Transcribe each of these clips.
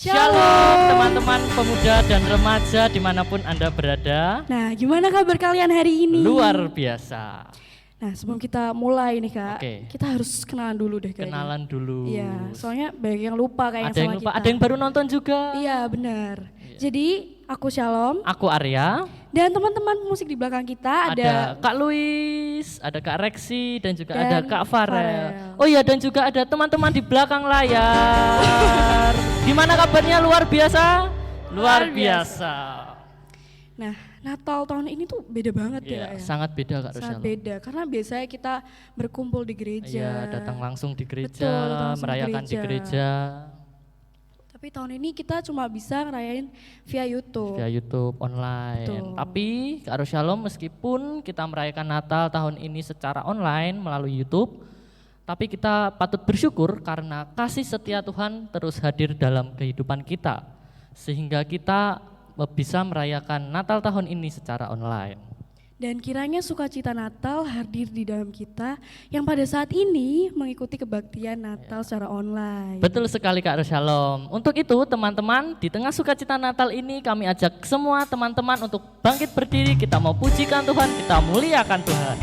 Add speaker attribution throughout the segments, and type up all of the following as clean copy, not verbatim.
Speaker 1: Shalom teman-teman pemuda dan remaja dimanapun Anda berada.
Speaker 2: Nah, gimana kabar kalian hari ini?
Speaker 1: Luar biasa.
Speaker 2: Nah, sebelum kita mulai nih Kak,
Speaker 1: Oke.
Speaker 2: kita harus kenalan dulu deh kayaknya.
Speaker 1: Kenalan dulu.
Speaker 2: Iya, soalnya banyak yang lupa kayaknya
Speaker 1: Ada yang
Speaker 2: sama
Speaker 1: lupa,
Speaker 2: kita.
Speaker 1: ada yang baru nonton juga.
Speaker 2: Iya, benar. Jadi, aku Shalom
Speaker 1: Aku Arya.
Speaker 2: dan teman-teman musik di belakang kita
Speaker 1: Ada Kak Luis, ada Kak Reksi dan juga
Speaker 2: Dan
Speaker 1: ada Kak Farel.
Speaker 2: Farel.
Speaker 1: Oh iya, dan juga ada teman-teman di belakang layar. Gimana kabarnya? Luar biasa? Luar biasa.
Speaker 2: Nah, Natal tahun ini tuh beda banget
Speaker 1: Iya,
Speaker 2: ya.
Speaker 1: sangat beda Kak
Speaker 2: Sangat
Speaker 1: Rosyalo.
Speaker 2: beda, karena biasanya kita berkumpul di gereja.
Speaker 1: Iya, datang langsung di gereja,
Speaker 2: Betul, datang langsung di
Speaker 1: merayakan di gereja.
Speaker 2: Tapi tahun ini kita cuma bisa ngerayain via YouTube.
Speaker 1: Via YouTube online.
Speaker 2: Betul.
Speaker 1: Tapi Kak Shalom, meskipun kita merayakan Natal tahun ini secara online melalui YouTube, tapi kita patut bersyukur karena kasih setia Tuhan terus hadir dalam kehidupan kita, sehingga kita bisa merayakan Natal tahun ini secara online.
Speaker 2: Dan kiranya sukacita Natal hadir di dalam kita yang pada saat ini mengikuti kebaktian Natal secara online.
Speaker 1: Betul sekali Kak Shalom. Untuk itu teman-teman, di tengah sukacita Natal ini kami ajak semua teman-teman untuk bangkit berdiri, kita mau pujikan Tuhan, kita muliakan Tuhan.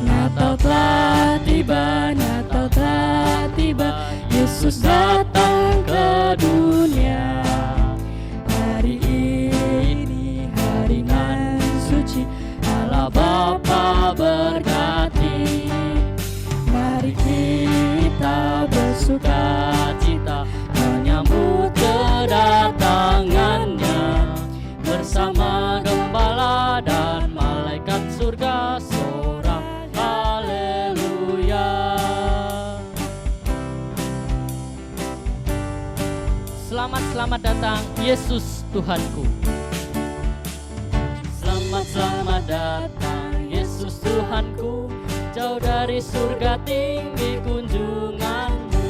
Speaker 2: Natal telah tiba, Natal telah tiba, Yesus datang ke dunia. Hari ini hari nan suci, Allah Bapa berkati. Mari kita bersukacita menyambut kedatangannya, bersama gembala dan malaikat surga sorak haleluya. Selamat datang Yesus Tuhanku. Selamat datang Yesus Tuhanku. Jauh dari surga tinggi kunjunganmu.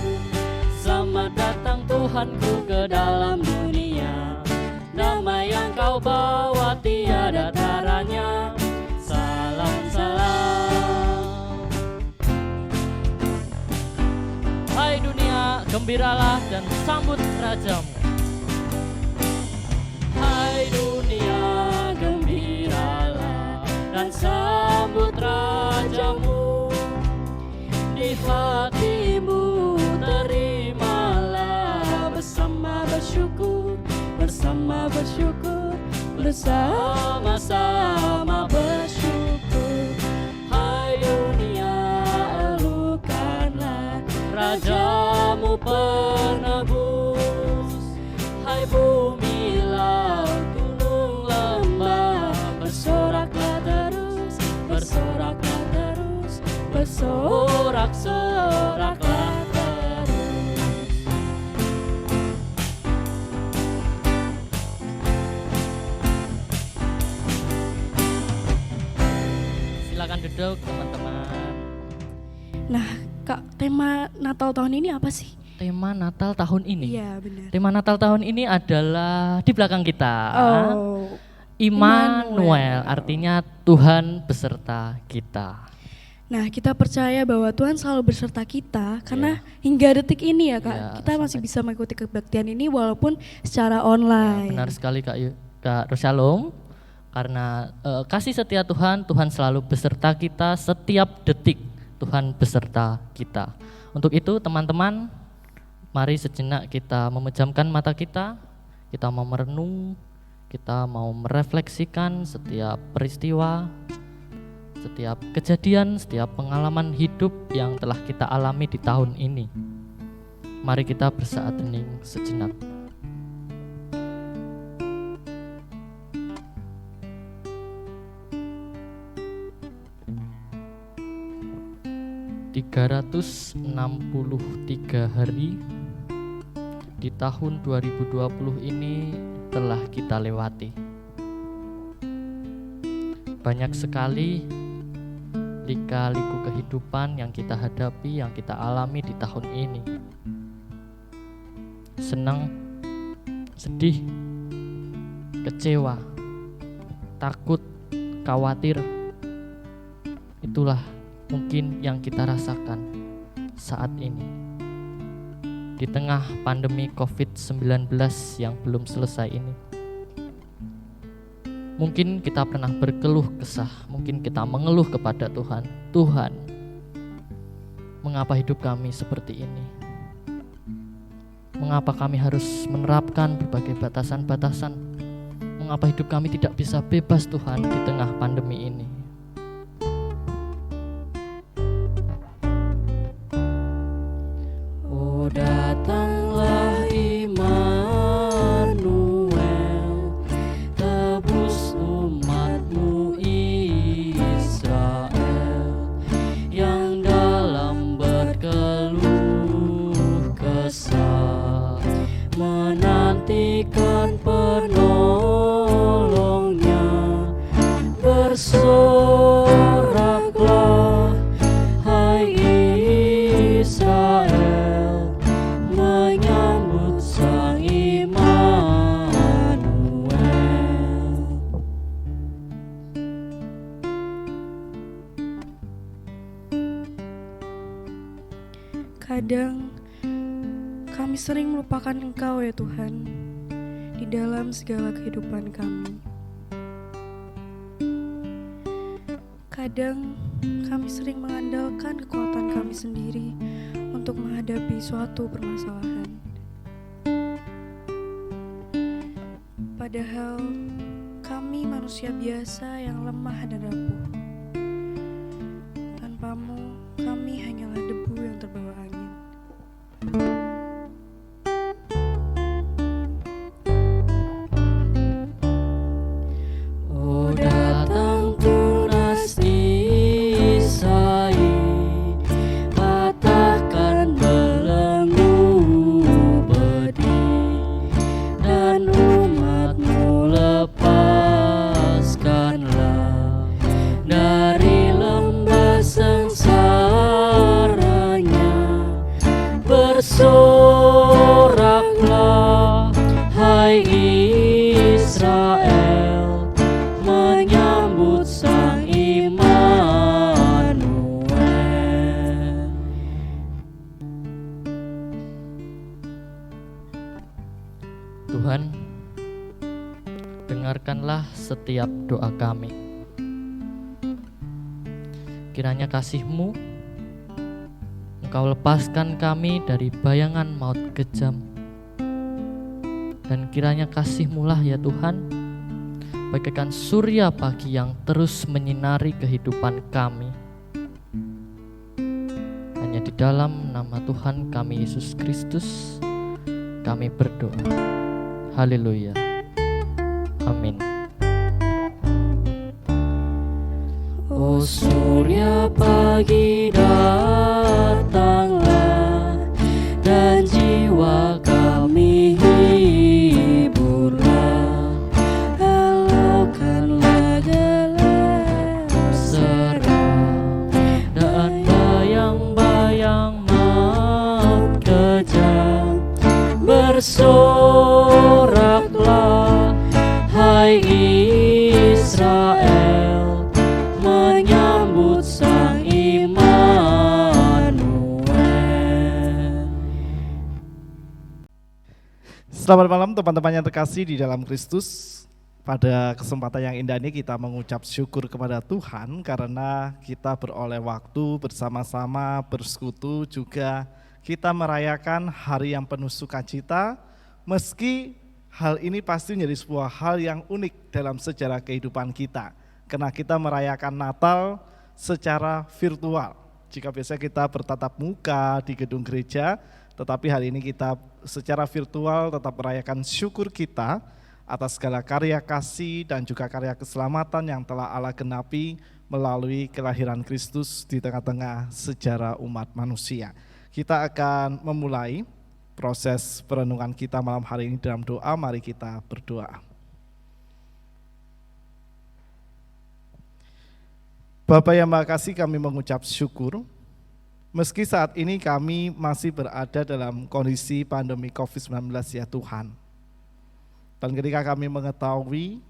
Speaker 2: Selamat datang Tuhanku ke dalam dunia. Damai yang kau bawa tiada taranya. Salam salam. Hai dunia, gembiralah dan sambut rajamu. Hai dunia, gembiralah dan sambut rajamu. Di hatimu terimalah bersama bersyukur, bersama-sama bersyukur. Hai dunia, elukanlah rajamu penebus. Hai bumi, laut, gunung, lembah, bersoraklah terus, bersorak-soraklah terus.
Speaker 1: Silakan duduk teman-teman.
Speaker 2: Nah, Kak, tema Natal tahun ini apa sih?
Speaker 1: Tema Natal tahun ini.
Speaker 2: Iya, benar.
Speaker 1: Tema Natal tahun ini adalah di belakang kita.
Speaker 2: Oh,
Speaker 1: Immanuel, artinya Tuhan beserta kita.
Speaker 2: nah, kita percaya bahwa Tuhan selalu beserta kita karena hingga detik ini ya Kak,
Speaker 1: Iya,
Speaker 2: kita masih bisa mengikuti kebaktian ini walaupun secara online.
Speaker 1: Benar sekali Kak Shalom. Karena kasih setia Tuhan, Tuhan selalu beserta kita setiap detik. Tuhan beserta kita. Untuk itu teman-teman, mari sejenak kita memejamkan mata kita mau merenung, kita mau merefleksikan setiap peristiwa, setiap kejadian, setiap pengalaman hidup yang telah kita alami di tahun ini. Mari kita bersaat hening sejenak. ...363 hari di tahun 2020 ini telah kita lewati. Banyak sekali lika-liku kehidupan yang kita hadapi, yang kita alami di tahun ini. Senang, sedih, kecewa, takut, khawatir. Itulah mungkin yang kita rasakan saat ini. Di tengah pandemi COVID-19 yang belum selesai ini. Mungkin kita pernah berkeluh kesah, mungkin kita mengeluh kepada Tuhan. Tuhan, mengapa hidup kami seperti ini? Mengapa kami harus menerapkan berbagai batasan-batasan? Mengapa hidup kami tidak bisa bebas Tuhan di tengah pandemi ini?
Speaker 2: Oh, datanglah Immanuel, tebus umat-Mu Israel, yang dalam berkeluh kesah menantikan penolongnya. Bersoraklah, hai Israel, menyambut Sang Immanuel. Kadang kami sering melupakan Engkau ya Tuhan, di dalam segala kehidupan kami. Kadang kami sering mengandalkan kekuatan kami sendiri untuk menghadapi suatu permasalahan. Padahal kami manusia biasa yang lemah dan rapuh. Tanpa-Mu, kami hanyalah debu yang terbawa angin. Oh, datang tunas Isai, patahkan belenggu pedih, dan umat-Mu lepaskanlah dari lembah sengsaranya. Bersoraklah, hai Israel, menyambut Sang Immanuel.
Speaker 1: Tuhan, dengarkanlah setiap doa kami. Kiranya kasih-Mu, Engkau lepaskan kami dari bayangan maut kejam. Dan kiranya kasih-Mu lah ya Tuhan, bagaikan surya pagi yang terus menyinari kehidupan kami. Hanya di dalam nama Tuhan kami Yesus Kristus, kami berdoa. Haleluya. Amin.
Speaker 2: Oh, surya pagi datanglah, dan jiwa kami hiburlah. Halaukanlah gelap seram dan bayang-bayang maut kejam. Bersoraklah, hai Israel, menyambut Sang Immanuel.
Speaker 3: Selamat malam teman-teman yang terkasih di dalam Kristus. Pada kesempatan yang indah ini kita mengucap syukur kepada Tuhan karena kita beroleh waktu bersama-sama bersekutu, juga kita merayakan hari yang penuh sukacita. Meski hal ini pasti menjadi sebuah hal yang unik dalam sejarah kehidupan kita, karena kita merayakan Natal secara virtual. Jika biasa kita bertatap muka di gedung gereja, tetapi hari ini kita secara virtual tetap merayakan syukur kita atas segala karya kasih dan juga karya keselamatan yang telah Allah genapi melalui kelahiran Kristus di tengah-tengah sejarah umat manusia. Kita akan memulai proses perenungan kita malam hari ini dalam doa. Mari kita berdoa. Bapa yang Maha Kasih, kami mengucap syukur meski saat ini kami masih berada dalam kondisi pandemi COVID-19 ya Tuhan. Dan ketika kami mengetahui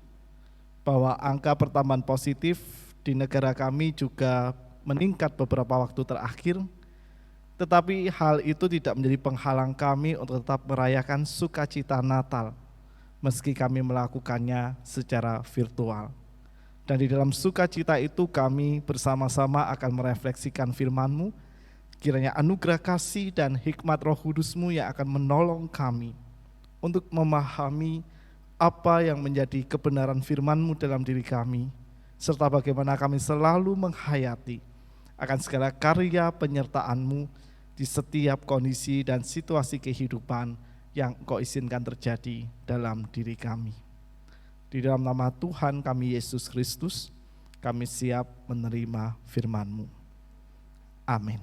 Speaker 3: bahwa angka pertambahan positif di negara kami juga meningkat beberapa waktu terakhir, tetapi hal itu tidak menjadi penghalang kami untuk tetap merayakan sukacita Natal, meski kami melakukannya secara virtual. Dan di dalam sukacita itu kami bersama-sama akan merefleksikan firman-Mu, kiranya anugerah kasih dan hikmat Roh Kudus-Mu yang akan menolong kami untuk memahami apa yang menjadi kebenaran firman-Mu dalam diri kami, serta bagaimana kami selalu menghayati akan segala karya penyertaan-Mu di setiap kondisi dan situasi kehidupan yang Engkau izinkan terjadi dalam diri kami. Di dalam nama Tuhan kami Yesus Kristus, kami siap menerima firman-Mu. Amin.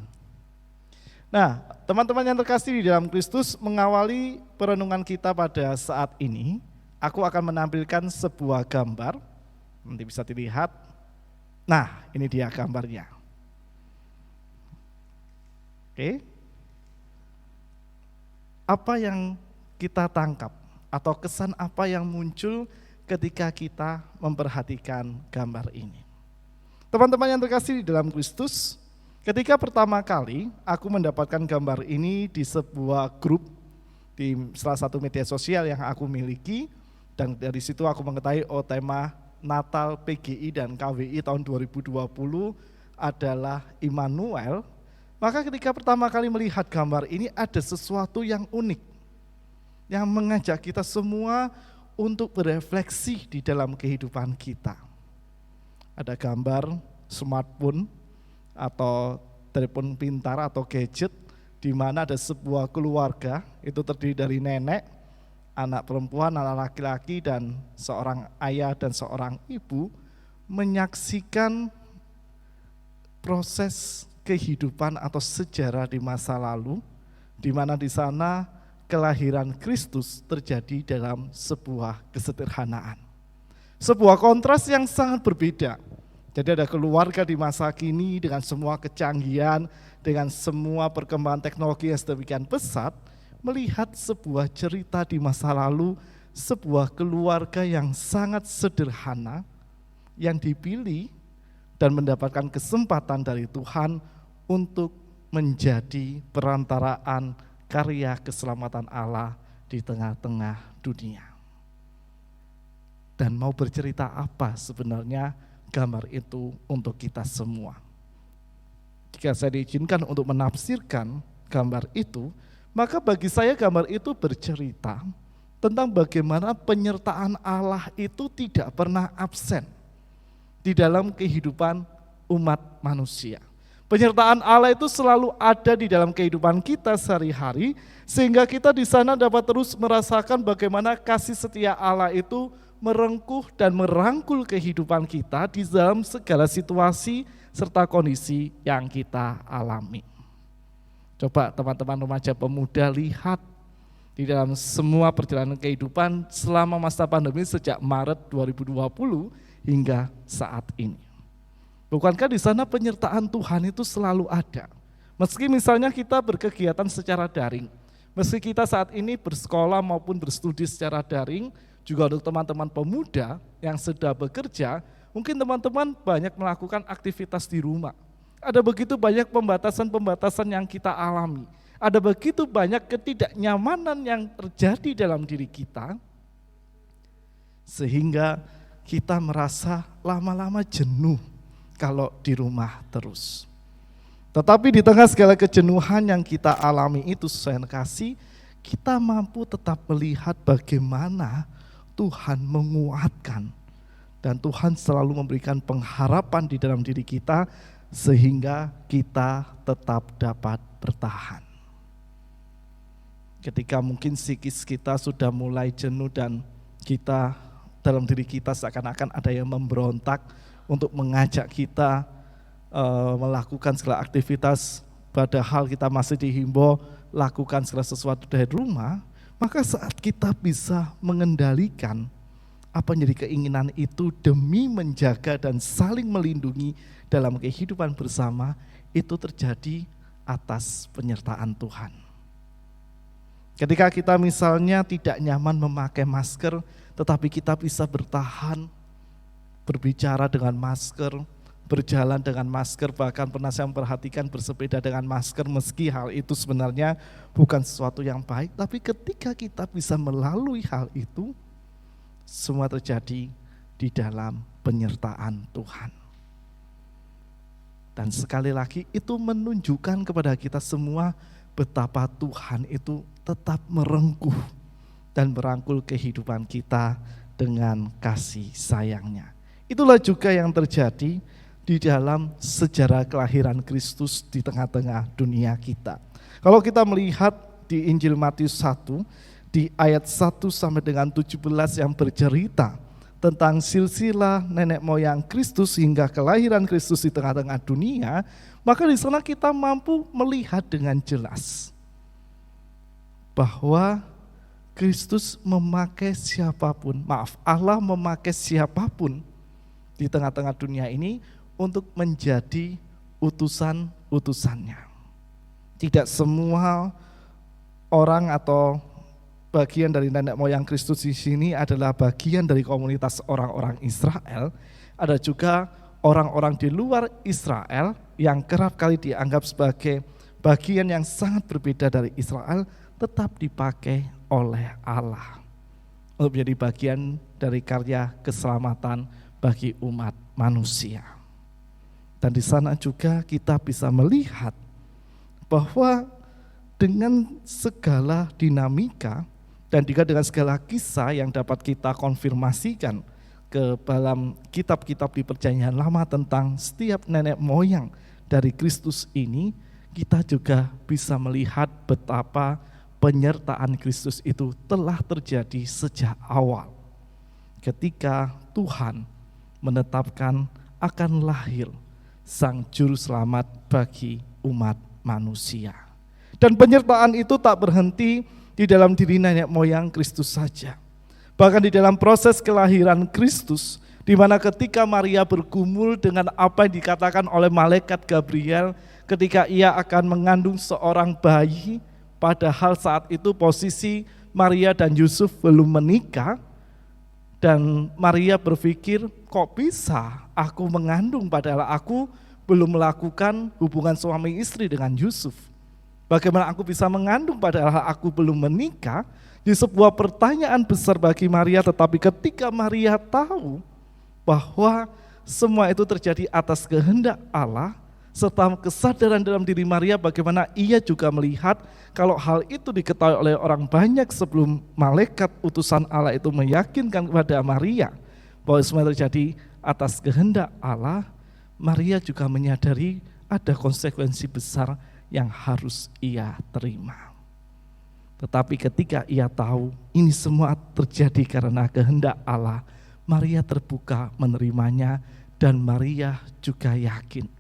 Speaker 3: Nah, teman-teman yang terkasih di dalam Kristus, mengawali perenungan kita pada saat ini, aku akan menampilkan sebuah gambar, nanti bisa dilihat. Nah, ini dia gambarnya. Oke. Apa yang kita tangkap atau kesan apa yang muncul ketika kita memperhatikan gambar ini? Teman-teman yang terkasih di dalam Kristus, ketika pertama kali aku mendapatkan gambar ini di sebuah grup di salah satu media sosial yang aku miliki, dan dari situ aku mengetahui tema Natal PGI dan KWI tahun 2020 adalah Immanuel. Maka ketika pertama kali melihat gambar ini ada sesuatu yang unik yang mengajak kita semua untuk berefleksi di dalam kehidupan kita. Ada gambar smartphone atau telepon pintar atau gadget di mana ada sebuah keluarga, itu terdiri dari nenek, anak perempuan, anak laki-laki, dan seorang ayah dan seorang ibu menyaksikan proses kehidupan atau sejarah di masa lalu, di mana di sana kelahiran Kristus terjadi dalam sebuah kesederhanaan. Sebuah kontras yang sangat berbeda. Jadi ada keluarga di masa kini dengan semua kecanggihan, dengan semua perkembangan teknologi yang sedemikian pesat, melihat sebuah cerita di masa lalu, sebuah keluarga yang sangat sederhana, yang dipilih dan mendapatkan kesempatan dari Tuhan untuk menjadi perantaraan karya keselamatan Allah di tengah-tengah dunia. Dan mau bercerita apa sebenarnya gambar itu untuk kita semua? Jika saya diizinkan untuk menafsirkan gambar itu, maka bagi saya gambar itu bercerita tentang bagaimana penyertaan Allah itu tidak pernah absen di dalam kehidupan umat manusia. Penyertaan Allah itu selalu ada di dalam kehidupan kita sehari-hari, sehingga kita di sana dapat terus merasakan bagaimana kasih setia Allah itu merengkuh dan merangkul kehidupan kita di dalam segala situasi serta kondisi yang kita alami. Coba teman-teman remaja pemuda lihat di dalam semua perjalanan kehidupan selama masa pandemi sejak Maret 2020 hingga saat ini. Bukankah di sana penyertaan Tuhan itu selalu ada? Meski misalnya kita berkegiatan secara daring, meski kita saat ini bersekolah maupun berstudi secara daring, juga untuk teman-teman pemuda yang sedang bekerja, mungkin teman-teman banyak melakukan aktivitas di rumah. Ada begitu banyak pembatasan-pembatasan yang kita alami. Ada begitu banyak ketidaknyamanan yang terjadi dalam diri kita, sehingga kita merasa lama-lama jenuh kalau di rumah terus. Tetapi di tengah segala kejenuhan yang kita alami itu, saya kasih, kita mampu tetap melihat bagaimana Tuhan menguatkan. Dan Tuhan selalu memberikan pengharapan di dalam diri kita, sehingga kita tetap dapat bertahan. Ketika mungkin psikis kita sudah mulai jenuh dan kita dalam diri kita seakan-akan ada yang memberontak untuk mengajak kita melakukan segala aktivitas, padahal kita masih dihimbau lakukan segala sesuatu dari rumah, maka saat kita bisa mengendalikan apa yang jadi keinginan itu demi menjaga dan saling melindungi dalam kehidupan bersama, itu terjadi atas penyertaan Tuhan. Ketika kita misalnya tidak nyaman memakai masker, tetapi kita bisa bertahan, berbicara dengan masker, berjalan dengan masker, bahkan pernah saya memperhatikan bersepeda dengan masker, meski hal itu sebenarnya bukan sesuatu yang baik, tapi ketika kita bisa melalui hal itu, semua terjadi di dalam penyertaan Tuhan. Dan sekali lagi itu menunjukkan kepada kita semua betapa Tuhan itu tetap merengkuh dan merangkul kehidupan kita dengan kasih sayangnya. Itulah juga yang terjadi di dalam sejarah kelahiran Kristus di tengah-tengah dunia kita. Kalau kita melihat di Injil Matius 1, di ayat 1 sampai dengan 17 yang bercerita tentang silsilah nenek moyang Kristus hingga kelahiran Kristus di tengah-tengah dunia, maka di sana kita mampu melihat dengan jelas bahwa Kristus memakai siapapun, Allah memakai siapapun di tengah-tengah dunia ini untuk menjadi utusan-utusannya. Tidak semua orang atau bagian dari nenek moyang Kristus di sini adalah bagian dari komunitas orang-orang Israel. Ada juga orang-orang di luar Israel yang kerap kali dianggap sebagai bagian yang sangat berbeda dari Israel, tetap dipakai oleh Allah untuk menjadi bagian dari karya keselamatan bagi umat manusia. Dan di sana juga kita bisa melihat bahwa dengan segala dinamika dan juga dengan segala kisah yang dapat kita konfirmasikan ke dalam kitab-kitab di Perjanjian Lama tentang setiap nenek moyang dari Kristus ini, kita juga bisa melihat betapa penyertaan Kristus itu telah terjadi sejak awal. Ketika Tuhan menetapkan akan lahir Sang Juru Selamat bagi umat manusia. Dan penyertaan itu tak berhenti di dalam diri nenek moyang Kristus saja. Bahkan di dalam proses kelahiran Kristus, di mana ketika Maria bergumul dengan apa yang dikatakan oleh malaikat Gabriel ketika ia akan mengandung seorang bayi, padahal saat itu posisi Maria dan Yusuf belum menikah, dan Maria berpikir, kok bisa aku mengandung padahal aku belum melakukan hubungan suami istri dengan Yusuf. Bagaimana aku bisa mengandung padahal aku belum menikah? Di sebuah pertanyaan besar bagi Maria, tetapi ketika Maria tahu bahwa semua itu terjadi atas kehendak Allah, serta kesadaran dalam diri Maria bagaimana ia juga melihat kalau hal itu diketahui oleh orang banyak sebelum malaikat utusan Allah itu meyakinkan kepada Maria bahwa semua terjadi atas kehendak Allah, Maria juga menyadari ada konsekuensi besar yang harus ia terima. Tetapi ketika ia tahu ini semua terjadi karena kehendak Allah, Maria terbuka menerimanya, dan Maria juga yakin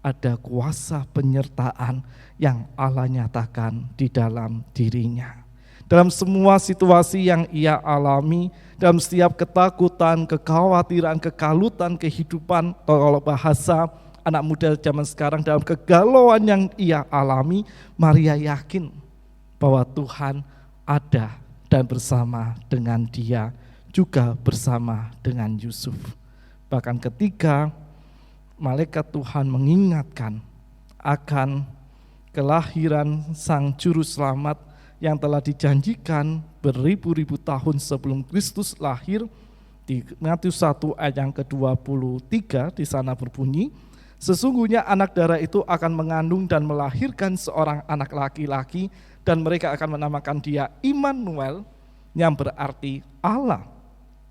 Speaker 3: ada kuasa penyertaan yang Allah nyatakan di dalam dirinya. Dalam semua situasi yang ia alami, dalam setiap ketakutan, kekhawatiran, kekalutan kehidupan, atau kalau bahasa anak muda zaman sekarang, dalam kegalauan yang ia alami, Maria yakin bahwa Tuhan ada dan bersama dengan dia, juga bersama dengan Yusuf. Bahkan ketika malaikat Tuhan mengingatkan akan kelahiran Sang Juru Selamat yang telah dijanjikan beribu-ribu tahun sebelum Kristus lahir, di Matius 1 ayat yang ke-23 di sana berbunyi, sesungguhnya anak darah itu akan mengandung dan melahirkan seorang anak laki-laki, dan mereka akan menamakan dia Immanuel, yang berarti Allah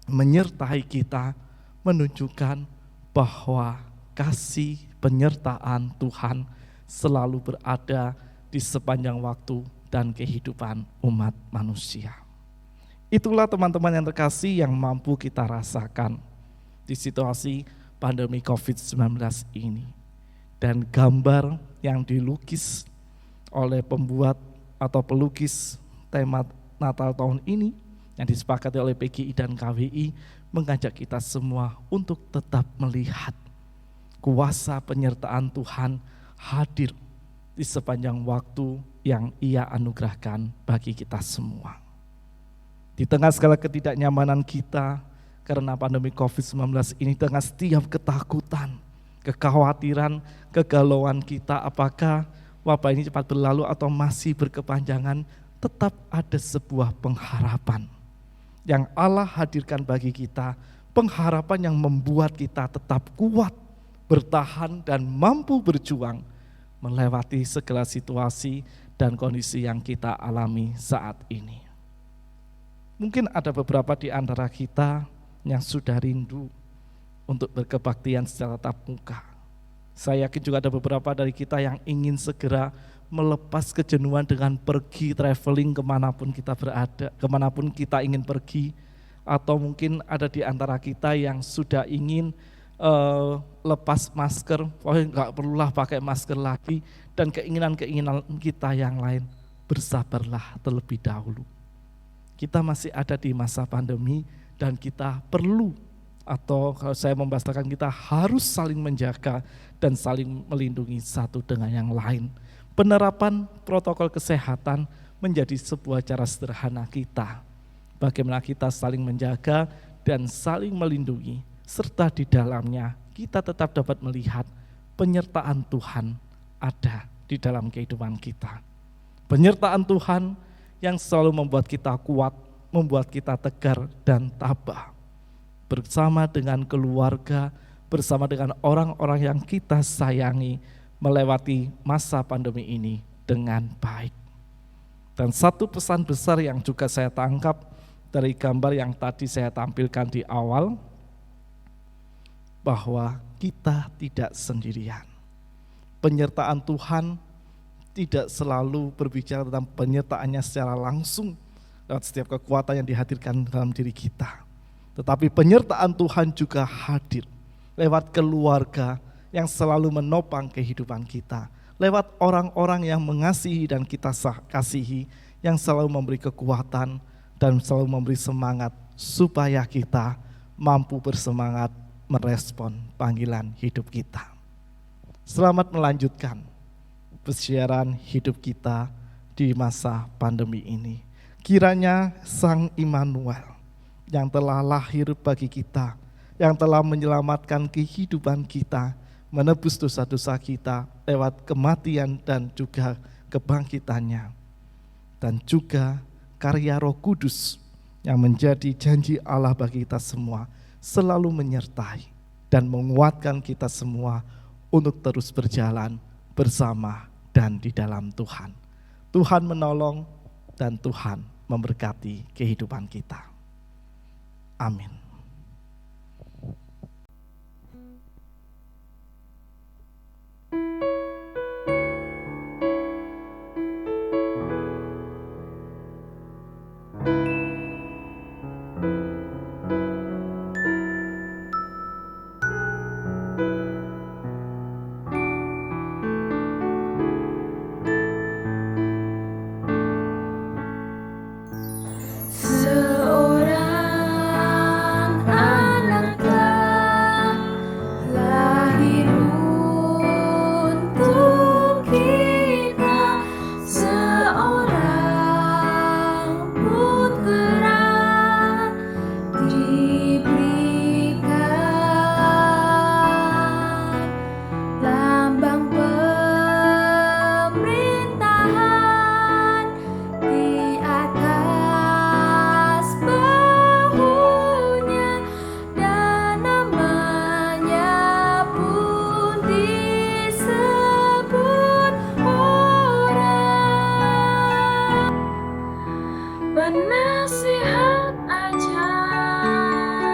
Speaker 3: menyertai kita, menunjukkan bahwa kasih penyertaan Tuhan selalu berada di sepanjang waktu dan kehidupan umat manusia. Itulah teman-teman yang terkasih yang mampu kita rasakan di situasi pandemi COVID-19 ini. Dan gambar yang dilukis oleh pembuat atau pelukis tema Natal tahun ini yang disepakati oleh PGI dan KWI mengajak kita semua untuk tetap melihat kuasa penyertaan Tuhan hadir di sepanjang waktu yang Ia anugerahkan bagi kita semua. Di tengah segala ketidaknyamanan kita karena pandemi COVID-19 ini, tengah setiap ketakutan, kekhawatiran, kegalauan kita apakah wabah ini cepat berlalu atau masih berkepanjangan, tetap ada sebuah pengharapan yang Allah hadirkan bagi kita, pengharapan yang membuat kita tetap kuat, bertahan dan mampu berjuang melewati segala situasi dan kondisi yang kita alami saat ini. Mungkin ada beberapa di antara kita yang sudah rindu untuk berkebaktian secara tatap muka. Saya yakin juga ada beberapa dari kita yang ingin segera melepas kejenuhan dengan pergi traveling kemanapun kita berada, kemanapun kita ingin pergi. Atau mungkin ada di antara kita yang sudah ingin lepas masker, nggak perlulah pakai masker lagi, dan keinginan-keinginan kita yang lain, bersabarlah terlebih dahulu. Kita masih ada di masa pandemi dan kita perlu, atau kalau saya membahasakan kita harus saling menjaga dan saling melindungi satu dengan yang lain. Penerapan protokol kesehatan menjadi sebuah cara sederhana kita. Bagaimana kita saling menjaga dan saling melindungi, serta di dalamnya kita tetap dapat melihat penyertaan Tuhan ada di dalam kehidupan kita. Penyertaan Tuhan yang selalu membuat kita kuat, membuat kita tegar dan tabah. Bersama dengan keluarga, bersama dengan orang-orang yang kita sayangi, melewati masa pandemi ini dengan baik. Dan satu pesan besar yang juga saya tangkap dari gambar yang tadi saya tampilkan di awal, bahwa kita tidak sendirian. Penyertaan Tuhan tidak selalu berbicara tentang penyertaannya secara langsung lewat setiap kekuatan yang dihadirkan dalam diri kita. Tetapi penyertaan Tuhan juga hadir lewat keluarga yang selalu menopang kehidupan kita, lewat orang-orang yang mengasihi dan kita kasihi, yang selalu memberi kekuatan dan selalu memberi semangat supaya kita mampu bersemangat merespon panggilan hidup kita. Selamat melanjutkan persiaran hidup kita di masa pandemi ini. Kiranya Sang Immanuel yang telah lahir bagi kita, yang telah menyelamatkan kehidupan kita, menebus dosa-dosa kita lewat kematian dan juga kebangkitannya, dan juga karya Roh Kudus yang menjadi janji Allah bagi kita semua, selalu menyertai dan menguatkan kita semua untuk terus berjalan bersama dan di dalam Tuhan. Tuhan menolong dan Tuhan memberkati kehidupan kita. Amin.
Speaker 4: Penasihat ajaib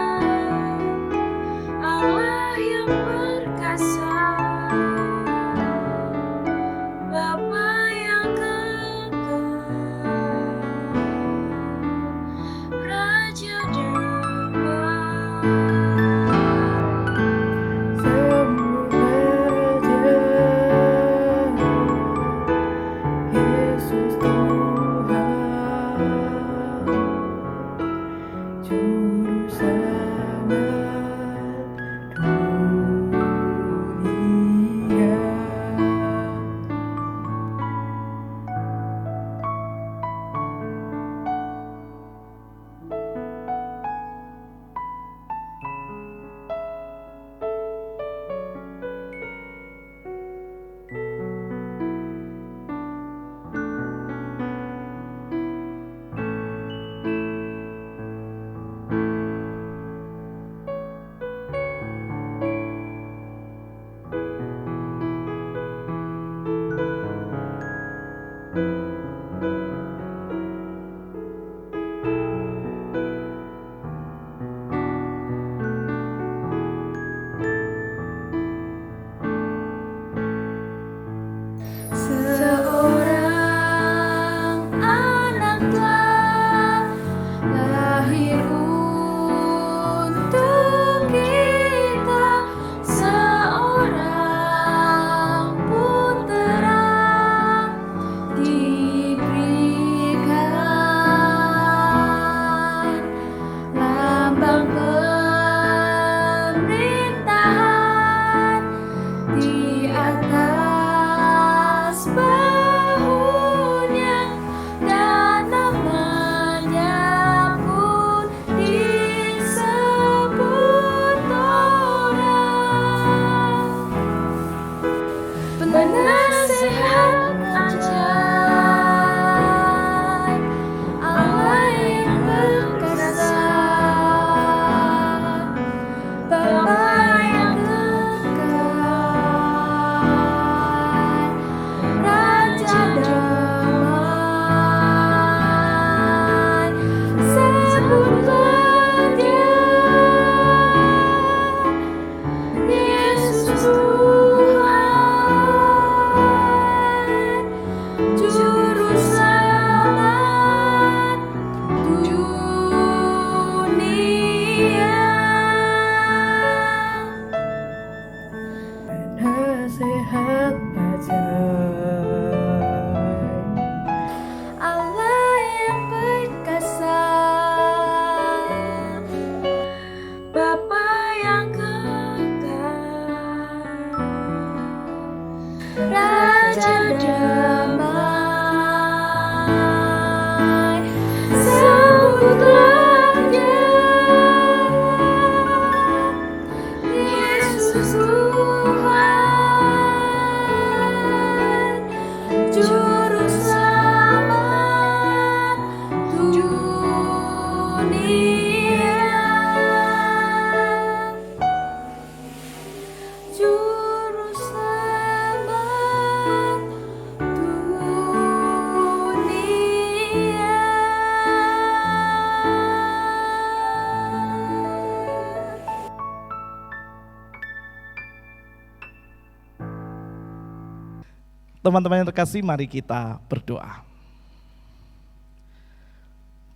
Speaker 3: Teman-teman yang terkasih, mari kita berdoa.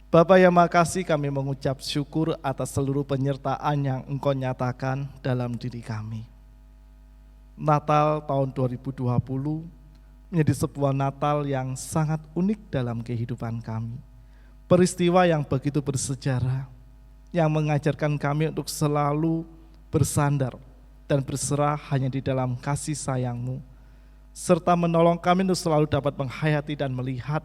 Speaker 3: Bapa yang Maha Kasih, kami mengucap syukur atas seluruh penyertaan yang Engkau nyatakan dalam diri kami. Natal tahun 2020 menjadi sebuah Natal yang sangat unik dalam kehidupan kami. Peristiwa yang begitu bersejarah, yang mengajarkan kami untuk selalu bersandar dan berserah hanya di dalam kasih sayang-Mu, serta menolong kami untuk selalu dapat menghayati dan melihat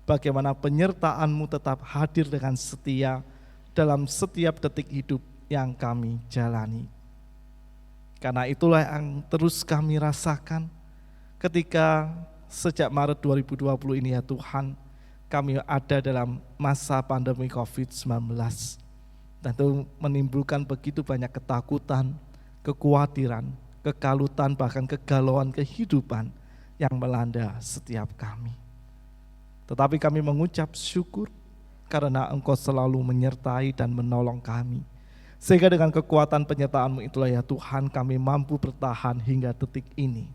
Speaker 3: bagaimana penyertaan-Mu tetap hadir dengan setia dalam setiap detik hidup yang kami jalani. Karena itulah yang terus kami rasakan ketika sejak Maret 2020 ini ya Tuhan, kami ada dalam masa pandemi COVID-19. Dan itu menimbulkan begitu banyak ketakutan, kekhawatiran, kekalutan, bahkan kegalauan kehidupan yang melanda setiap kami. Tetapi kami mengucap syukur karena Engkau selalu menyertai dan menolong kami. Sehingga dengan kekuatan penyertaan-Mu itulah ya Tuhan, kami mampu bertahan hingga detik ini.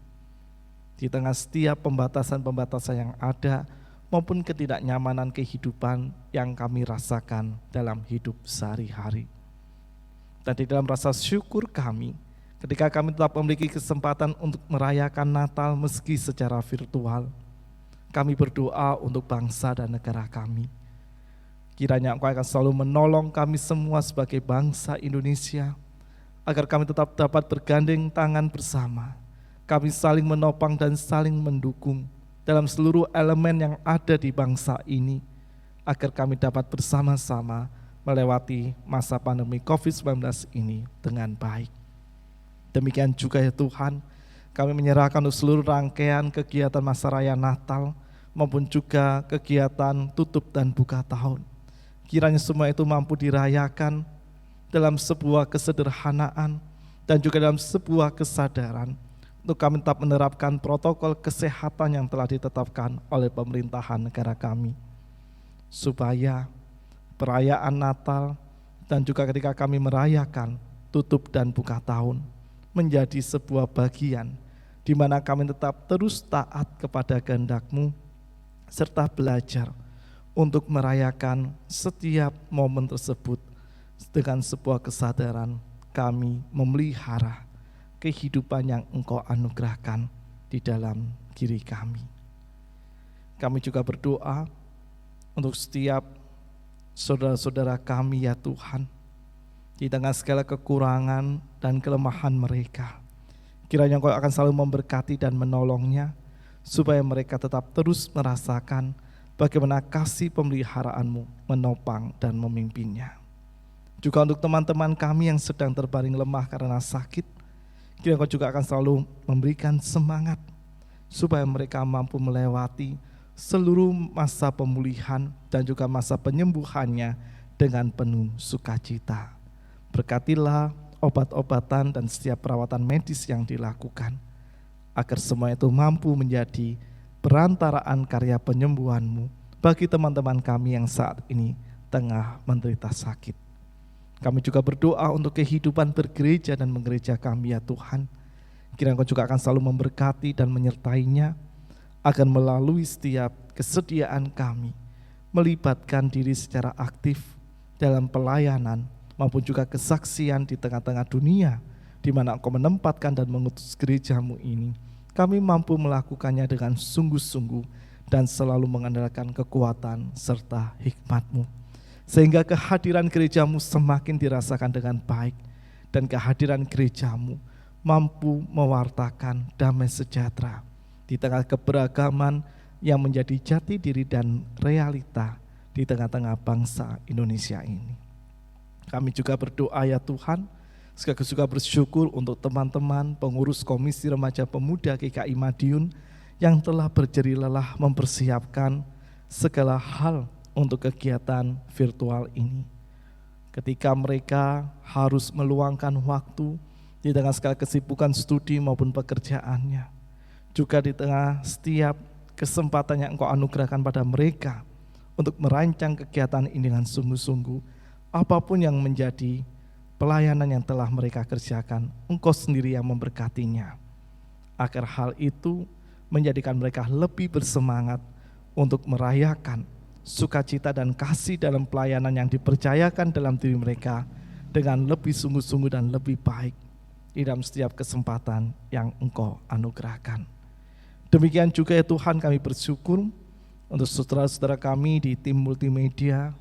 Speaker 3: Di tengah setiap pembatasan-pembatasan yang ada maupun ketidaknyamanan kehidupan yang kami rasakan dalam hidup sehari-hari. Dan di dalam rasa syukur kami, ketika kami tetap memiliki kesempatan untuk merayakan Natal meski secara virtual, kami berdoa untuk bangsa dan negara kami. Kiranya Engkau akan selalu menolong kami semua sebagai bangsa Indonesia, agar kami tetap dapat bergandeng tangan bersama. Kami saling menopang dan saling mendukung dalam seluruh elemen yang ada di bangsa ini, agar kami dapat bersama-sama melewati masa pandemi COVID-19 ini dengan baik. Demikian juga ya Tuhan, kami menyerahkan untuk seluruh rangkaian kegiatan masa raya Natal maupun juga kegiatan tutup dan buka tahun. Kiranya semua itu mampu dirayakan dalam sebuah kesederhanaan dan juga dalam sebuah kesadaran untuk kami tetap menerapkan protokol kesehatan yang telah ditetapkan oleh pemerintahan negara kami. Supaya perayaan Natal dan juga ketika kami merayakan tutup dan buka tahun menjadi sebuah bagian di mana kami tetap terus taat kepada kehendak-Mu, serta belajar untuk merayakan setiap momen tersebut dengan sebuah kesadaran kami memelihara kehidupan yang Engkau anugerahkan di dalam diri kami. Kami juga berdoa untuk setiap saudara-saudara kami ya Tuhan, di tengah segala kekurangan dan kelemahan mereka. Kiranya Engkau akan selalu memberkati dan menolongnya, supaya mereka tetap terus merasakan bagaimana kasih pemeliharaan-Mu menopang dan memimpinnya. Juga untuk teman-teman kami yang sedang terbaring lemah karena sakit, kiranya Engkau juga akan selalu memberikan semangat, supaya mereka mampu melewati seluruh masa pemulihan dan juga masa penyembuhannya dengan penuh sukacita. Berkatilah obat-obatan dan setiap perawatan medis yang dilakukan, agar semua itu mampu menjadi perantaraan karya penyembuhan-Mu bagi teman-teman kami yang saat ini tengah menderita sakit. Kami juga berdoa untuk kehidupan bergereja dan menggereja kami ya Tuhan. Kiranya Engkau juga akan selalu memberkati dan menyertainya, agar melalui setiap kesediaan kami melibatkan diri secara aktif dalam pelayanan maupun juga kesaksian di tengah-tengah dunia, di mana Engkau menempatkan dan mengutus gereja-Mu ini. Kami mampu melakukannya dengan sungguh-sungguh dan selalu mengandalkan kekuatan serta hikmat-Mu, sehingga kehadiran gereja-Mu semakin dirasakan dengan baik, dan kehadiran gereja-Mu mampu mewartakan damai sejahtera di tengah keberagaman yang menjadi jati diri dan realita di tengah-tengah bangsa Indonesia ini. Kami juga berdoa ya Tuhan, sekaligus juga bersyukur untuk teman-teman pengurus Komisi Remaja Pemuda GKI Madiun yang telah berjerih lelah mempersiapkan segala hal untuk kegiatan virtual ini. Ketika mereka harus meluangkan waktu di tengah segala kesibukan studi maupun pekerjaannya, juga di tengah setiap kesempatan yang Engkau anugerahkan pada mereka untuk merancang kegiatan ini dengan sungguh-sungguh, apapun yang menjadi pelayanan yang telah mereka kerjakan, Engkau sendiri yang memberkatinya, agar hal itu menjadikan mereka lebih bersemangat untuk merayakan sukacita dan kasih dalam pelayanan yang dipercayakan dalam diri mereka dengan lebih sungguh-sungguh dan lebih baik di dalam setiap kesempatan yang Engkau anugerahkan. Demikian juga ya Tuhan, kami bersyukur untuk saudara-saudara kami di tim multimedia,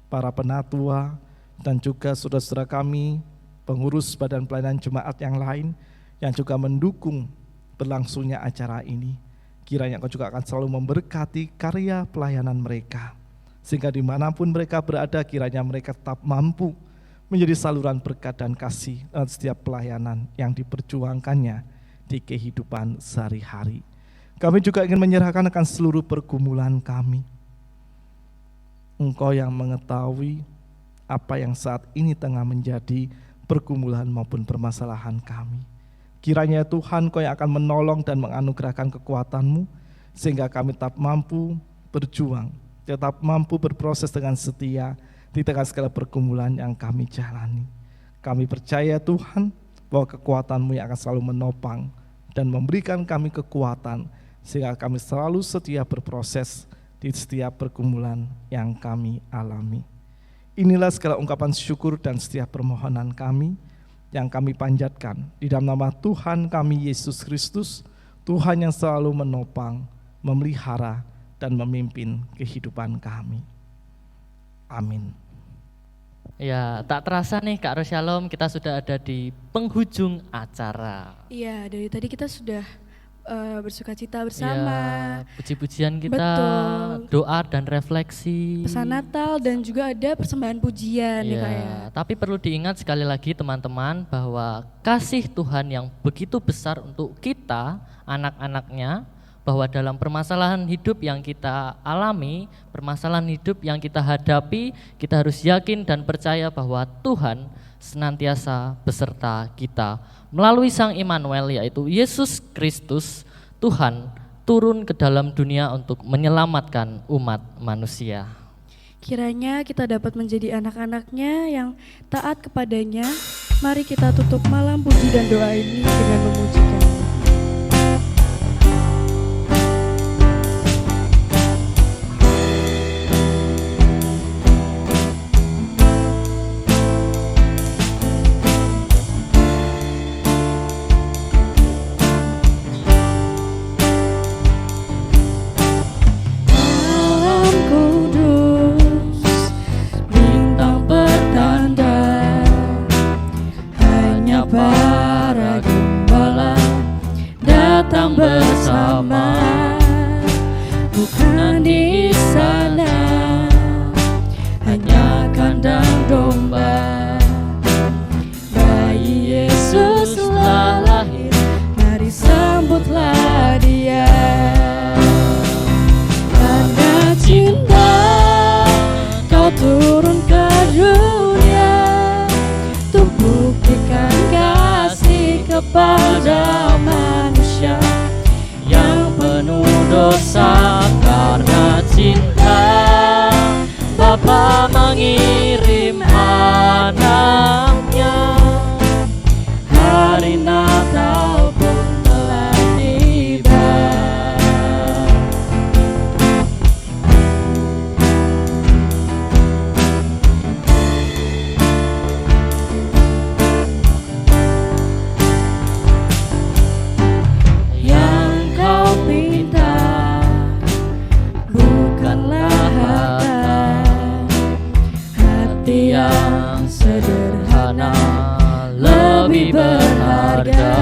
Speaker 3: para penatua, dan juga saudara-saudara kami pengurus badan pelayanan jemaat yang lain yang juga mendukung berlangsungnya acara ini. Kiranya Engkau juga akan selalu memberkati karya pelayanan mereka, sehingga dimanapun mereka berada, kiranya mereka tetap mampu menjadi saluran berkat dan kasih dalam setiap pelayanan yang diperjuangkannya di kehidupan sehari-hari. Kami juga ingin menyerahkan akan seluruh pergumulan kami. Engkau yang mengetahui apa yang saat ini tengah menjadi pergumulan maupun permasalahan kami. Kiranya Tuhan, Kau yang akan menolong dan menganugerahkan kekuatan-Mu, sehingga kami tetap mampu berjuang, tetap mampu berproses dengan setia di tengah segala pergumulan yang kami jalani. Kami percaya Tuhan bahwa kekuatan-Mu yang akan selalu menopang dan memberikan kami kekuatan, sehingga kami selalu setia berproses di setiap pergumulan yang kami alami. Inilah segala ungkapan syukur dan setiap permohonan kami yang kami panjatkan di dalam nama Tuhan kami Yesus Kristus, Tuhan yang selalu menopang, memelihara, dan memimpin kehidupan kami. Amin.
Speaker 1: Ya, tak terasa nih Kak Rosyalom, kita sudah ada di penghujung acara.
Speaker 2: Iya, dari tadi kita sudah bersukacita bersama.
Speaker 1: Ya, puji-pujian kita,
Speaker 2: Betul.
Speaker 1: doa dan refleksi.
Speaker 2: Pesan Natal dan juga ada persembahan pujian ya Kak ya.
Speaker 1: Tapi perlu diingat sekali lagi teman-teman bahwa kasih Tuhan yang begitu besar untuk kita, anak-anaknya, bahwa dalam permasalahan hidup yang kita alami, permasalahan hidup yang kita hadapi, kita harus yakin dan percaya bahwa Tuhan senantiasa beserta kita. Melalui Sang Immanuel, yaitu Yesus Kristus, Tuhan turun ke dalam dunia untuk menyelamatkan umat manusia.
Speaker 2: Kiranya kita dapat menjadi anak-anaknya yang taat kepadanya. Mari kita tutup malam puji dan doa ini dengan memujikan.
Speaker 1: Bersama, bukan di sana, hanya kandang domba. Bayi Yesus telah lahir, mari sambutlah Dia. Karena cinta Kau turun ke dunia, untuk buktikan kasih kepada manusia yang penuh dosa. Karena cinta Bapa mengirim anaknya, hari Natal pun telah tiba. Yang sederhana lebih berharga,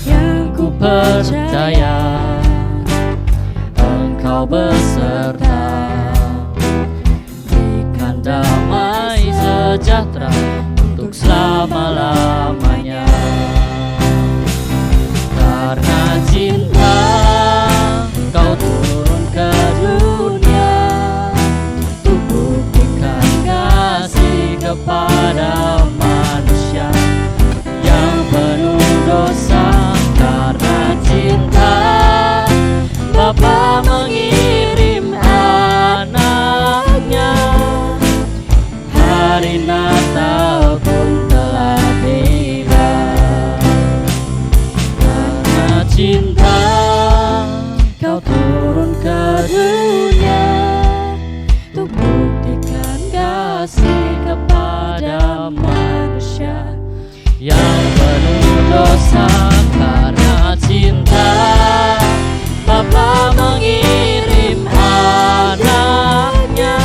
Speaker 1: yang ku percaya Engkau beserta, berikan damai sejahtera untuk selama-lamanya. Karena cinta Kau turun ke dunia, kepada manusia yang penuh dosa. Karena cinta Bapa mengirim anaknya, hari Natal pun telah tiba. Karena cinta yang penuh dosa. Karena cinta Bapa mengirim anaknya,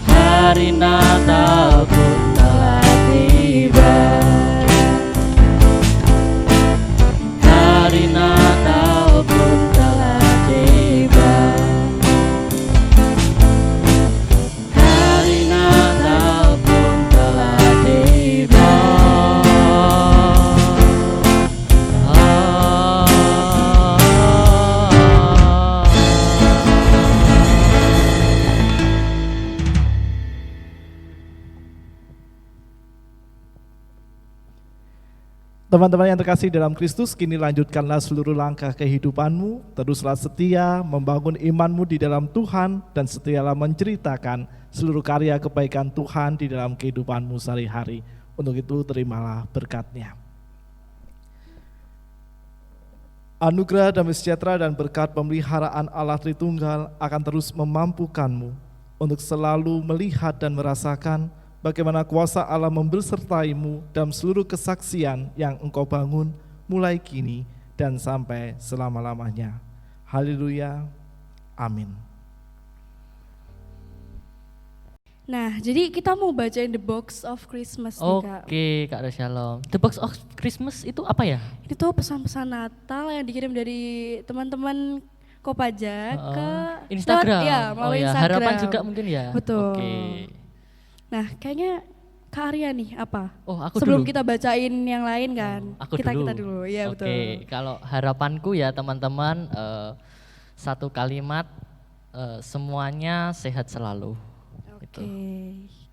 Speaker 1: hari Natal pun telah tiba. Hari Natal pun telah tiba. Hari Natal pun telah tiba.
Speaker 3: Teman-teman yang terkasih dalam Kristus, kini lanjutkanlah seluruh langkah kehidupanmu, teruslah setia membangun imanmu di dalam Tuhan, dan setialah menceritakan seluruh karya kebaikan Tuhan di dalam kehidupanmu sehari-hari. Untuk itu terimalah berkat-Nya. Anugerah damai sejahtera dan berkat pemeliharaan Allah Tritunggal akan terus memampukanmu untuk selalu melihat dan merasakan bagaimana kuasa Allah membersertaimu dalam seluruh kesaksian yang engkau bangun mulai kini dan sampai selama-lamanya. Haleluya. Amin.
Speaker 2: Nah, jadi kita mau bacain The Box of Christmas nih, Kak.
Speaker 1: Oke, Kak Shalom. The Box of Christmas itu apa ya?
Speaker 2: Ini tuh pesan-pesan Natal yang dikirim dari teman-teman Kopaja ke
Speaker 1: Instagram.
Speaker 2: Ya, melalui Instagram.
Speaker 1: Harapan juga mungkin ya.
Speaker 2: Betul.
Speaker 1: Oke.
Speaker 2: Nah, kayaknya Kak Arya nih apa?
Speaker 1: Oh, aku
Speaker 2: Sebelum
Speaker 1: dulu.
Speaker 2: kita bacain yang lain kan.
Speaker 1: Aku
Speaker 2: kita
Speaker 1: dulu.
Speaker 2: kita dulu. Iya,
Speaker 1: Oke,
Speaker 2: betul.
Speaker 1: kalau harapanku ya teman-teman, satu kalimat, semuanya sehat selalu.
Speaker 2: Oke.
Speaker 1: Itu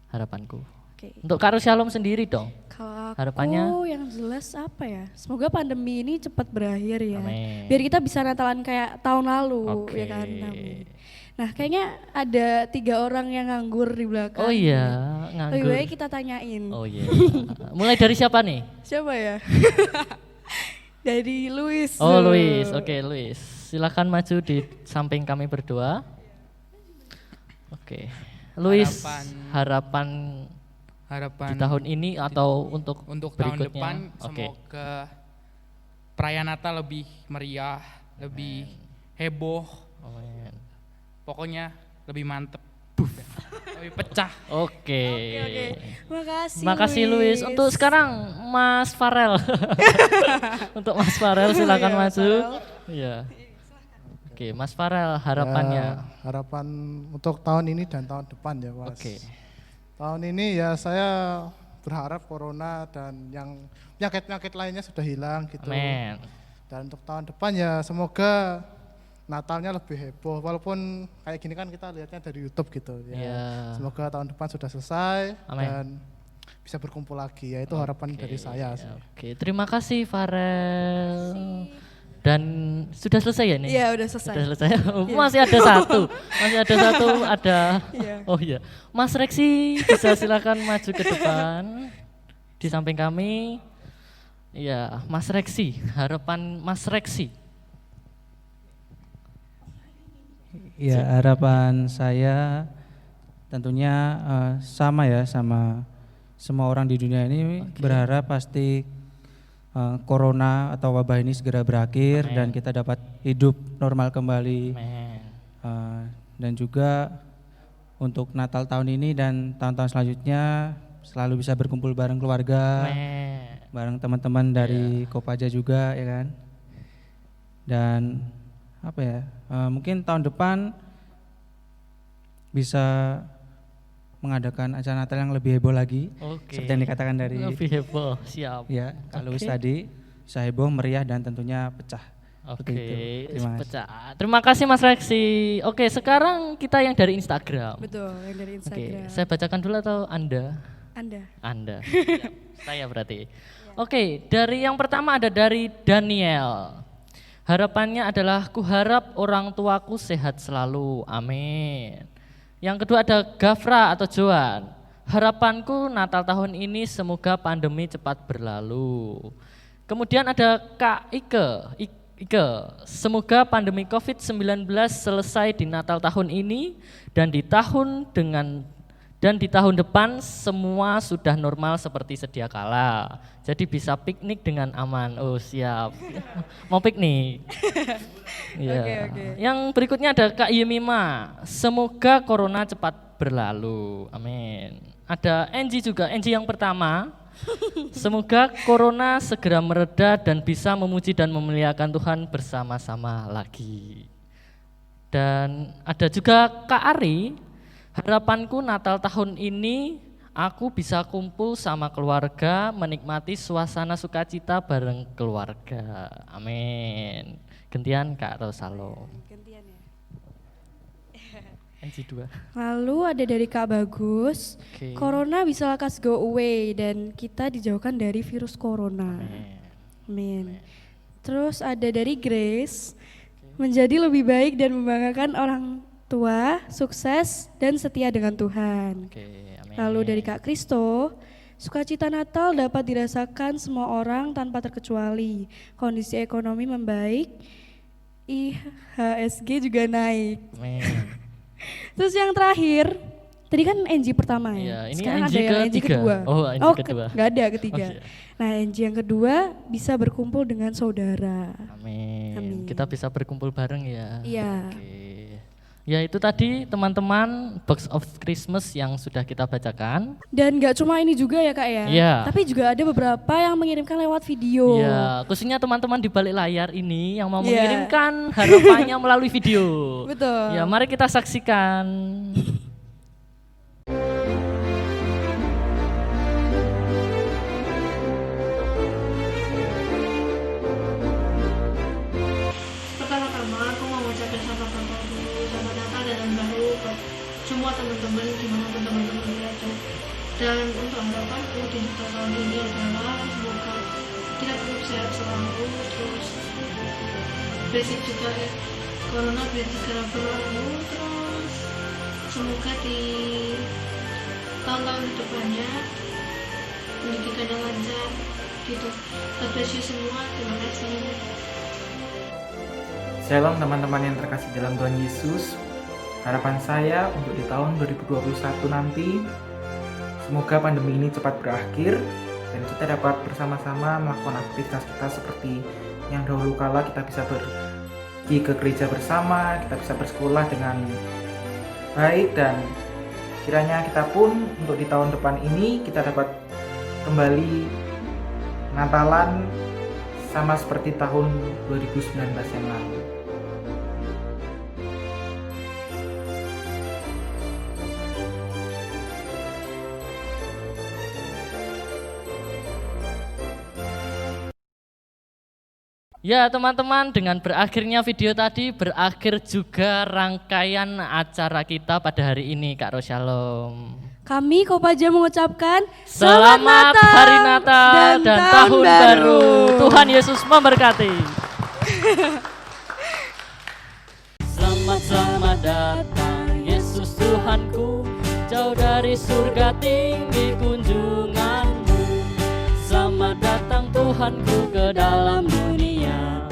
Speaker 1: harapanku.
Speaker 2: Oke.
Speaker 1: Untuk Kak Shalom sendiri dong.
Speaker 2: Kalau
Speaker 1: Harapannya?
Speaker 2: aku yang jelas apa ya? Semoga pandemi ini cepat berakhir ya.
Speaker 1: Amin.
Speaker 2: Biar kita bisa Natalan kayak tahun lalu,
Speaker 1: Oke.
Speaker 2: ya kan? Amin. Nah, kayaknya ada 3 orang yang nganggur di belakang.
Speaker 1: Oh iya,
Speaker 2: Lebih
Speaker 1: nganggur.
Speaker 2: baik kita tanyain.
Speaker 1: Oh iya. Mulai dari siapa nih?
Speaker 2: Siapa ya? Dari Luis.
Speaker 1: Oh Luis, oke Luis. Silakan maju di samping kami berdua. Oke. Luis, harapan di tahun ini atau untuk
Speaker 4: tahun
Speaker 1: berikutnya?
Speaker 4: depan
Speaker 1: Oke.
Speaker 4: semoga perayaan Natal lebih meriah, lebih heboh,
Speaker 1: Amin.
Speaker 4: pokoknya lebih mantep, lebih pecah.
Speaker 1: Oke.
Speaker 2: Oke. Makasih.
Speaker 1: Makasih Luis. Untuk sekarang Mas Farel. Untuk Mas Farel silakan
Speaker 2: Iya, Mas
Speaker 1: maju.
Speaker 2: Farel.
Speaker 1: Iya. Oke, Mas Farel harapannya.
Speaker 5: Ya, harapan untuk tahun ini dan tahun depan ya Mas.
Speaker 1: Oke.
Speaker 5: Tahun ini ya saya berharap corona dan yang penyakit-penyakit lainnya sudah hilang gitu.
Speaker 1: Amin.
Speaker 5: Dan untuk tahun depan ya semoga Natalnya lebih heboh, walaupun kayak gini kan kita lihatnya dari YouTube gitu ya.
Speaker 1: Iya.
Speaker 5: Semoga tahun depan sudah selesai
Speaker 1: Amin.
Speaker 5: dan bisa berkumpul lagi, ya itu harapan
Speaker 1: Oke,
Speaker 5: dari saya sih.
Speaker 1: Oke, terima kasih Farel. Dan sudah selesai ya nih?
Speaker 2: Iya, udah selesai.
Speaker 1: Sudah selesai. Masih ada satu. Masih ada satu, ada.
Speaker 2: Iya.
Speaker 1: Oh iya. Mas Reksi bisa silakan maju ke depan. Di samping kami. Iya, Mas Reksi. Harapan Mas Reksi.
Speaker 6: Ya, harapan saya tentunya sama ya, sama semua orang di dunia ini. Berharap pasti corona atau wabah ini segera berakhir.
Speaker 1: Amin.
Speaker 6: Dan kita dapat hidup normal kembali.
Speaker 1: Amin.
Speaker 6: Dan juga untuk Natal tahun ini dan tahun-tahun selanjutnya selalu bisa berkumpul bareng keluarga,
Speaker 1: Amin.
Speaker 6: bareng teman-teman dari Kopaja juga ya kan. Dan apa ya, mungkin tahun depan bisa mengadakan acara Natal yang lebih heboh lagi.
Speaker 1: Oke.
Speaker 6: Seperti yang dikatakan dari
Speaker 1: Lebih heboh, siap.
Speaker 6: ya Kak Luis
Speaker 1: Oke.
Speaker 6: tadi, bisa heboh, meriah dan tentunya pecah.
Speaker 1: Oke,
Speaker 6: Seperti itu. Terima kasih.
Speaker 1: pecah. Terima kasih Mas Reksi. Oke, sekarang kita yang dari Instagram.
Speaker 2: Betul, yang dari
Speaker 1: Oke,
Speaker 2: Instagram.
Speaker 1: saya bacakan dulu atau Anda?
Speaker 2: Anda.
Speaker 1: Anda. Siap, saya berarti. Oke, dari yang pertama ada dari Daniel. Harapannya adalah kuharap orang tuaku sehat selalu. Amin. Yang kedua ada Gafra atau Joan. Harapanku Natal tahun ini semoga pandemi cepat berlalu. Kemudian ada Kak Ike, semoga pandemi COVID-19 selesai di Natal tahun ini dan di tahun Dan di tahun depan semua sudah normal seperti sedia kala. Jadi bisa piknik dengan aman. Oh siap. Mau piknik. Ya.
Speaker 2: Oke.
Speaker 1: Yang berikutnya ada Kak Yemima. Semoga corona cepat berlalu. Amin. Ada Angie juga. Angie yang pertama. Semoga corona segera mereda dan bisa memuji dan memuliakan Tuhan bersama-sama lagi. Dan ada juga Kak Ari. Harapanku Natal tahun ini aku bisa kumpul sama keluarga, menikmati suasana sukacita bareng keluarga. Amin. Gantian Kak Rosalom.
Speaker 2: Gantian ya.
Speaker 1: NC2.
Speaker 2: Lalu ada dari Kak Bagus.
Speaker 1: Oke.
Speaker 2: Corona bisa lekas go away dan kita dijauhkan dari virus corona. Amin. Terus ada dari Grace. Menjadi lebih baik dan membanggakan orang tua, sukses dan setia dengan Tuhan.
Speaker 1: Oke, amin.
Speaker 2: Lalu dari Kak Kristo, sukacita Natal dapat dirasakan semua orang tanpa terkecuali. Kondisi ekonomi membaik, IHSG juga naik.
Speaker 1: Amin.
Speaker 2: Terus yang terakhir, tadi kan NG pertama
Speaker 1: Iya,
Speaker 2: ya.
Speaker 1: ini
Speaker 2: Sekarang
Speaker 1: NG
Speaker 2: ada yang NG
Speaker 1: ketiga.
Speaker 2: kedua.
Speaker 1: Oh, NG kedua.
Speaker 2: Nggak ada ketiga.
Speaker 1: Oh, iya.
Speaker 2: Nah, NG yang kedua bisa berkumpul dengan saudara.
Speaker 1: Amin.
Speaker 2: Amin.
Speaker 1: Kita bisa berkumpul bareng ya.
Speaker 2: Iya.
Speaker 1: Oke. Ya itu tadi teman-teman Box of Christmas yang sudah kita bacakan.
Speaker 2: Dan nggak cuma ini juga ya Kak ya.
Speaker 1: Iya.
Speaker 2: Tapi juga ada beberapa yang mengirimkan lewat video.
Speaker 1: Ya, khususnya teman-teman di balik layar ini yang mau
Speaker 2: Iya.
Speaker 1: mengirimkan harapannya melalui video.
Speaker 2: Betul.
Speaker 1: Ya, mari kita saksikan.
Speaker 7: Pertama-tama aku mau mengucapkan selamat Natal dulu, selamat Natal dan tahun baru buat semua teman-teman dimanapun teman-teman berada. Dan untuk harapanku di Natal tahun ini adalah semoga kita tetap sehat selalu, terus basic juga ya, corona biar segera berlalu, terus semoga di tahun-tahun depannya pendidikan yang lancar gitu. God bless you semua, terima kasih.
Speaker 8: Shalom teman-teman yang terkasih dalam Tuhan Yesus. Harapan saya untuk di tahun 2021 nanti, semoga pandemi ini cepat berakhir dan kita dapat bersama-sama melakukan aktivitas kita seperti yang dahulu kala kita bisa pergi ke gereja bersama, kita bisa bersekolah dengan baik, dan kiranya kita pun untuk di tahun depan ini kita dapat kembali Natalan sama seperti tahun 2019 yang lalu.
Speaker 1: Ya teman-teman, dengan berakhirnya video tadi berakhir juga rangkaian acara kita pada hari ini Kak Rosalom.
Speaker 2: Kami Kopaja mengucapkan
Speaker 1: Selamat Hari Natal dan Tahun Baru. Tuhan Yesus memberkati. Selamat datang Yesus Tuhanku, jauh dari surga tinggi kunjunganmu. Selamat datang Tuhanku ke dalam dunia,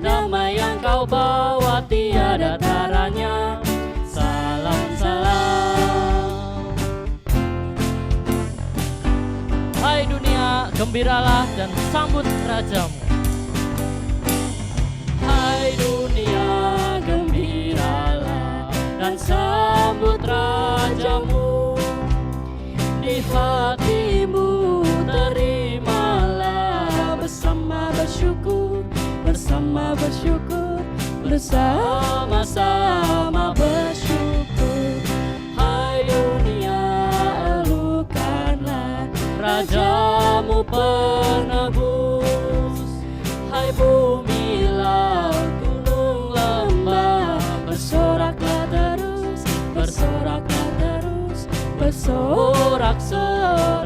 Speaker 1: damai yang kau bawa tiada taranya. Salam salam. Hai dunia, gembiralah dan sambut rajamu. Hai dunia, gembiralah dan sambut rajamu. Di hatimu terimalah bersama bersyukur, bersama bersyukur, bersama-sama bersyukur. Hai dunia, elukanlah rajamu penebus. Hai bumi, laut, gunung, lembah, bersoraklah terus, bersoraklah terus, bersorak-sorak.